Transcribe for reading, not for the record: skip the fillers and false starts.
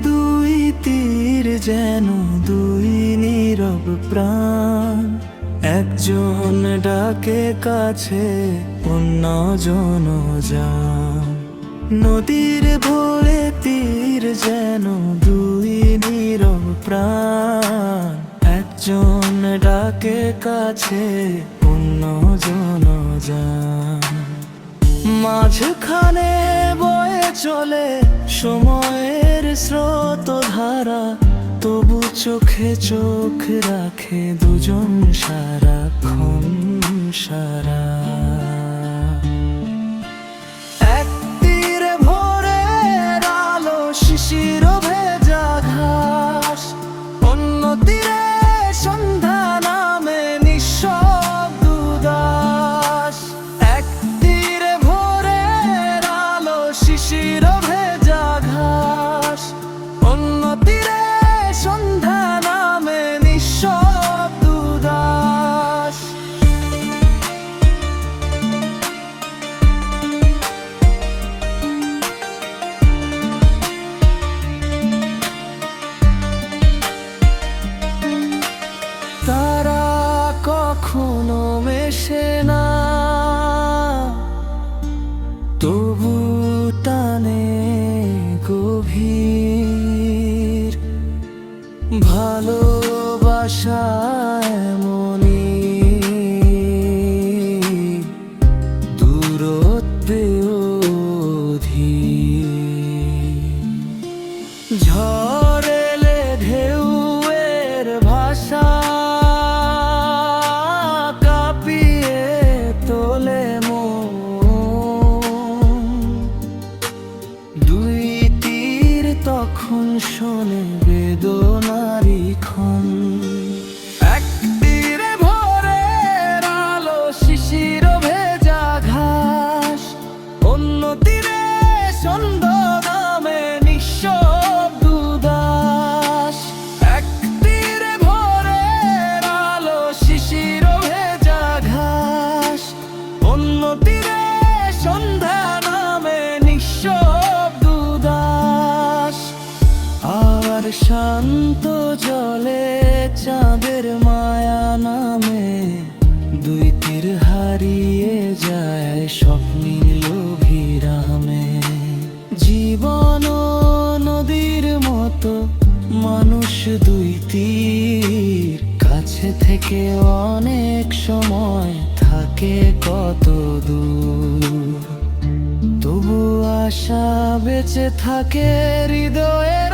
দুই তীর যেন দুই নীরব প্রাণ, একজন ডাকে কাছে অন্যজন যায়। নদীর ভোরে তীর যেন দুই নীরব প্রাণ, একজন ডাকে কাছে অন্যজন যায়। মাঝখানে বয়ে চলে সময়ের স্রোত ধারা, তবু চোখে চোখ রাখে দুজন সারাক্ষণ সারা। এক তীরে ভোরের আলো শিশির ভেজা ঘাস, অন্য তীরে সন্ধ্যা নামে নিঃশব্দ উদাস। এক তীরে ভোরের আলো শিশির ভেজা ঘাস, অন্য তীরে সন্ধ্যা নামে নিঃশব্দ উদাস। তারা কখনো মেশে না, তবু টানে গভীর ভালোবাসা এমনি দূরত্বে অধীর। ঝড় এলে ঢেউয়ের ভাষা কাঁপিয়ে তোলে মন, দুই তীর তখন শোনে বেদনারি ক্ষণ। এক তীরে ভোরের আলো শিশির ভেজা ঘাস, অন্য তীরে সন্ধ্যা নামে নিঃশব্দ উদাস। এক তীরে ভোরের আলো শিশির ভেজা ঘাস, অন্য তীরে সন্ধ্যা নামে নিঃশব্দ উদাস। আর শান্ত জলে চাঁদের মায়া নামে, দুই তীর হারিয়ে যায় স্বপ্নীল অভিরামে। জীবন নদীর মতো মানুষ দুই তীর, কাছে থেকে অনেক সময় থাকে কত দূর। তবু আশা বেঁচে থাকে হৃদয়ের